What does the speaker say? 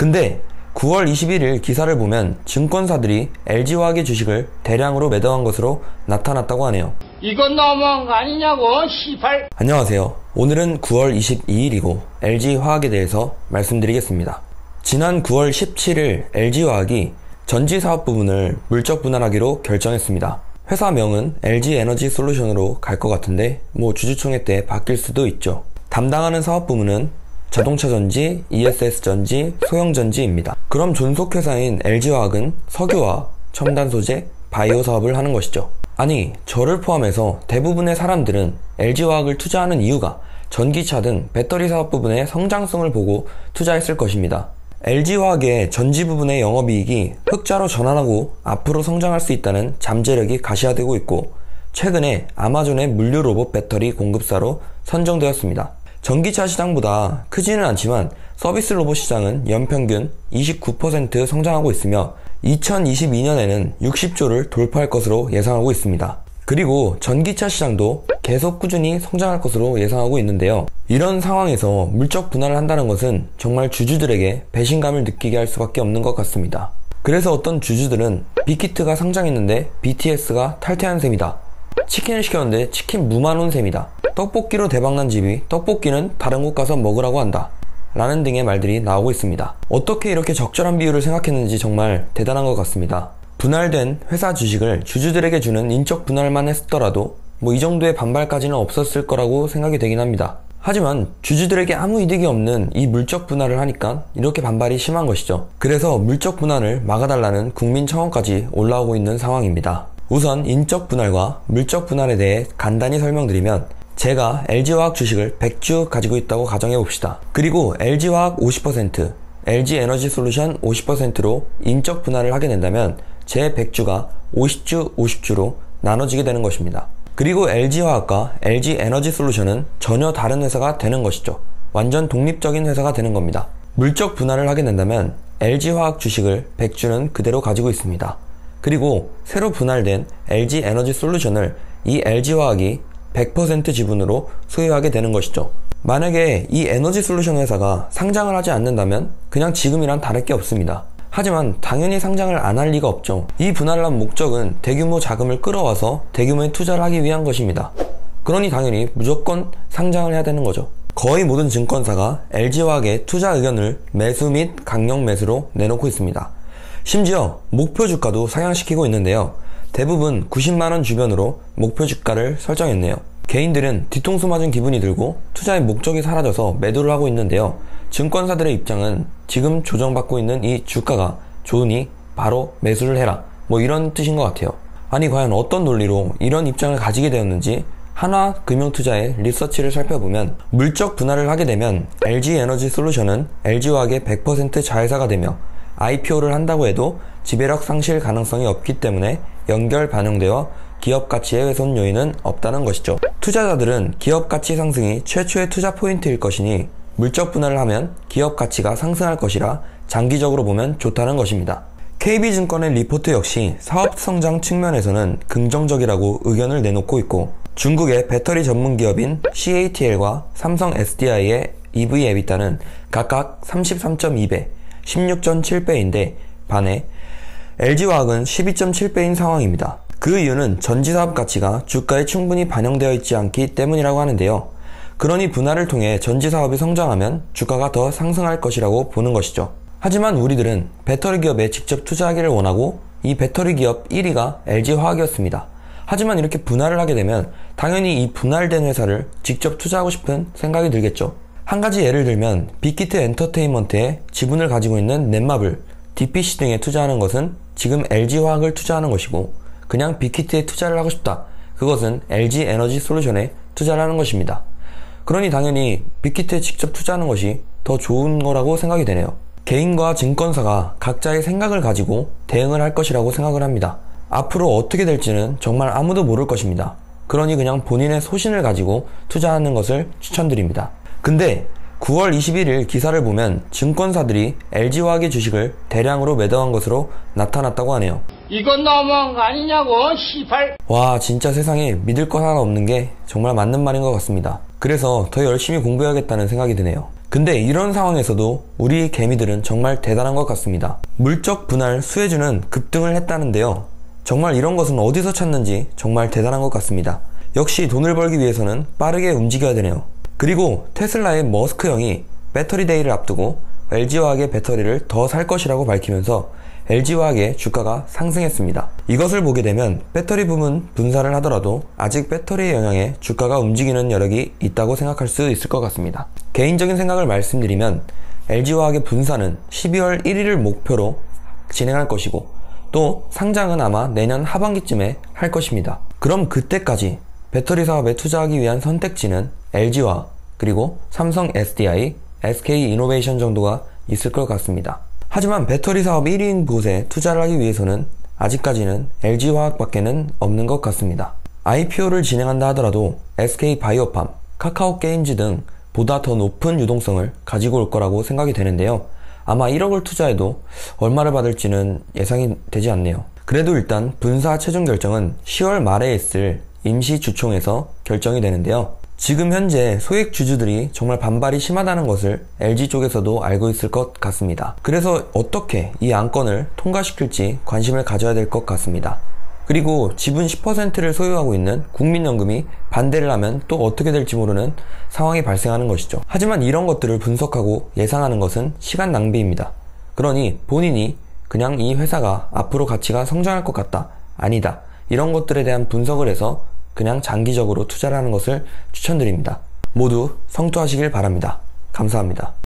근데 9월 21일 기사를 보면 증권사들이 LG화학의 주식을 대량으로 매도한 것으로 나타났다고 하네요. 이건 너무한 거 아니냐고, 시발. 안녕하세요. 오늘은 9월 22일이고 LG화학에 대해서 말씀드리겠습니다. 지난 9월 17일 LG화학이 전지사업 부분을 물적 분할하기로 결정했습니다. 회사명은 LG에너지솔루션으로 갈 것 같은데 주주총회 때 바뀔 수도 있죠. 담당하는 사업 부문은 자동차 전지, ESS 전지, 소형 전지입니다. 그럼 존속회사인 LG화학은 석유화, 첨단 소재, 바이오 사업을 하는 것이죠. 아니, 저를 포함해서 대부분의 사람들은 LG화학을 투자하는 이유가 전기차 등 배터리 사업 부분의 성장성을 보고 투자했을 것입니다. LG화학의 전지 부분의 영업이익이 흑자로 전환하고 앞으로 성장할 수 있다는 잠재력이 가시화되고 있고, 최근에 아마존의 물류 로봇 배터리 공급사로 선정되었습니다. 전기차 시장보다 크지는 않지만 서비스 로봇 시장은 연평균 29% 성장하고 있으며 2022년에는 60조를 돌파할 것으로 예상하고 있습니다. 그리고 전기차 시장도 계속 꾸준히 성장할 것으로 예상하고 있는데요. 이런 상황에서 물적 분할을 한다는 것은 정말 주주들에게 배신감을 느끼게 할 수밖에 없는 것 같습니다. 그래서 어떤 주주들은 빅히트가 상장했는데 BTS가 탈퇴한 셈이다. 치킨을 시켰는데 치킨 무만 온 셈이다. 떡볶이로 대박난 집이 떡볶이는 다른 곳 가서 먹으라고 한다. 라는 등의 말들이 나오고 있습니다. 어떻게 이렇게 적절한 비유를 생각했는지 정말 대단한 것 같습니다. 분할된 회사 주식을 주주들에게 주는 인적 분할만 했더라도 이 정도의 반발까지는 없었을 거라고 생각이 되긴 합니다. 하지만 주주들에게 아무 이득이 없는 이 물적 분할을 하니까 이렇게 반발이 심한 것이죠. 그래서 물적 분할을 막아달라는 국민청원까지 올라오고 있는 상황입니다. 우선 인적 분할과 물적 분할에 대해 간단히 설명드리면, 제가 LG화학 주식을 100주 가지고 있다고 가정해봅시다. 그리고 LG화학 50%, LG에너지솔루션 50%로 인적 분할을 하게 된다면 제 100주가 50주 50주로 나눠지게 되는 것입니다. 그리고 LG화학과 LG에너지솔루션은 전혀 다른 회사가 되는 것이죠. 완전 독립적인 회사가 되는 겁니다. 물적 분할을 하게 된다면 LG화학 주식을 100주는 그대로 가지고 있습니다. 그리고 새로 분할된 LG에너지솔루션을 이 LG화학이 100% 지분으로 소유하게 되는 것이죠. 만약에 이 에너지솔루션 회사가 상장을 하지 않는다면 그냥 지금이랑 다를 게 없습니다. 하지만 당연히 상장을 안 할 리가 없죠. 이 분할을 한 목적은 대규모 자금을 끌어와서 대규모의 투자를 하기 위한 것입니다. 그러니 당연히 무조건 상장을 해야 되는 거죠. 거의 모든 증권사가 LG화학의 투자 의견을 매수 및 강력 매수로 내놓고 있습니다. 심지어 목표 주가도 상향시키고 있는데요. 대부분 90만원 주변으로 목표 주가를 설정했네요. 개인들은 뒤통수 맞은 기분이 들고 투자의 목적이 사라져서 매도를 하고 있는데요. 증권사들의 입장은 지금 조정받고 있는 이 주가가 좋으니 바로 매수를 해라, 이런 뜻인 것 같아요. 아니, 과연 어떤 논리로 이런 입장을 가지게 되었는지 하나금융투자의 리서치를 살펴보면, 물적 분할을 하게 되면 LG에너지솔루션은 LG화학의 100% 자회사가 되며 IPO를 한다고 해도 지배력 상실 가능성이 없기 때문에 연결 반영되어 기업 가치의 훼손 요인은 없다는 것이죠. 투자자들은 기업 가치 상승이 최초의 투자 포인트일 것이니 물적 분할을 하면 기업 가치가 상승할 것이라 장기적으로 보면 좋다는 것입니다. KB증권의 리포트 역시 사업 성장 측면에서는 긍정적이라고 의견을 내놓고 있고, 중국의 배터리 전문 기업인 CATL과 삼성 SDI의 EV 에비타는 각각 33.2배, 16.7배인데 반해 LG화학은 12.7배인 상황입니다. 그 이유는 전지사업 가치가 주가에 충분히 반영되어 있지 않기 때문이라고 하는데요. 그러니 분할을 통해 전지사업이 성장하면 주가가 더 상승할 것이라고 보는 것이죠. 하지만 우리들은 배터리 기업에 직접 투자하기를 원하고 이 배터리 기업 1위가 LG화학이었습니다. 하지만 이렇게 분할을 하게 되면 당연히 이 분할된 회사를 직접 투자하고 싶은 생각이 들겠죠. 한 가지 예를 들면 빅히트 엔터테인먼트에 지분을 가지고 있는 넷마블, DPC 등에 투자하는 것은 지금 LG화학을 투자하는 것이고, 그냥 빅히트에 투자를 하고 싶다, 그것은 LG에너지솔루션에 투자를 하는 것입니다. 그러니 당연히 빅히트에 직접 투자하는 것이 더 좋은 거라고 생각이 되네요. 개인과 증권사가 각자의 생각을 가지고 대응을 할 것이라고 생각을 합니다. 앞으로 어떻게 될지는 정말 아무도 모를 것입니다. 그러니 그냥 본인의 소신을 가지고 투자하는 것을 추천드립니다. 근데 9월 21일 기사를 보면 증권사들이 LG화학의 주식을 대량으로 매도한 것으로 나타났다고 하네요. 이건 너무한 거 아니냐고, 시발. 와, 진짜 세상에 믿을 거 하나 없는 게 정말 맞는 말인 것 같습니다. 그래서 더 열심히 공부해야겠다는 생각이 드네요. 근데 이런 상황에서도 우리 개미들은 정말 대단한 것 같습니다. 물적 분할 수혜주는 급등을 했다는데요. 정말 이런 것은 어디서 찾는지 정말 대단한 것 같습니다. 역시 돈을 벌기 위해서는 빠르게 움직여야 되네요. 그리고 테슬라의 머스크 형이 배터리 데이를 앞두고 LG화학의 배터리를 더 살 것이라고 밝히면서 LG화학의 주가가 상승했습니다. 이것을 보게 되면 배터리 부문 분사를 하더라도 아직 배터리의 영향에 주가가 움직이는 여력이 있다고 생각할 수 있을 것 같습니다. 개인적인 생각을 말씀드리면 LG화학의 분사는 12월 1일을 목표로 진행할 것이고 또 상장은 아마 내년 하반기쯤에 할 것입니다. 그럼 그때까지 배터리 사업에 투자하기 위한 선택지는 LG화학 그리고 삼성 SDI, SK이노베이션 정도가 있을 것 같습니다. 하지만 배터리 사업 1위인 곳에 투자를 하기 위해서는 아직까지는 LG화학밖에는 없는 것 같습니다. IPO를 진행한다 하더라도 SK바이오팜, 카카오게임즈 등 보다 더 높은 유동성을 가지고 올 거라고 생각이 되는데요. 아마 1억을 투자해도 얼마를 받을지는 예상이 되지 않네요. 그래도 일단 분사 최종 결정은 10월 말에 있을 임시주총에서 결정이 되는데요. 지금 현재 소액 주주들이 정말 반발이 심하다는 것을 LG 쪽에서도 알고 있을 것 같습니다. 그래서 어떻게 이 안건을 통과시킬지 관심을 가져야 될 것 같습니다. 그리고 지분 10%를 소유하고 있는 국민연금이 반대를 하면 또 어떻게 될지 모르는 상황이 발생하는 것이죠. 하지만 이런 것들을 분석하고 예상하는 것은 시간 낭비입니다. 그러니 본인이 그냥 이 회사가 앞으로 가치가 성장할 것 같다, 아니다, 이런 것들에 대한 분석을 해서 그냥 장기적으로 투자를 하는 것을 추천드립니다. 모두 성투하시길 바랍니다. 감사합니다.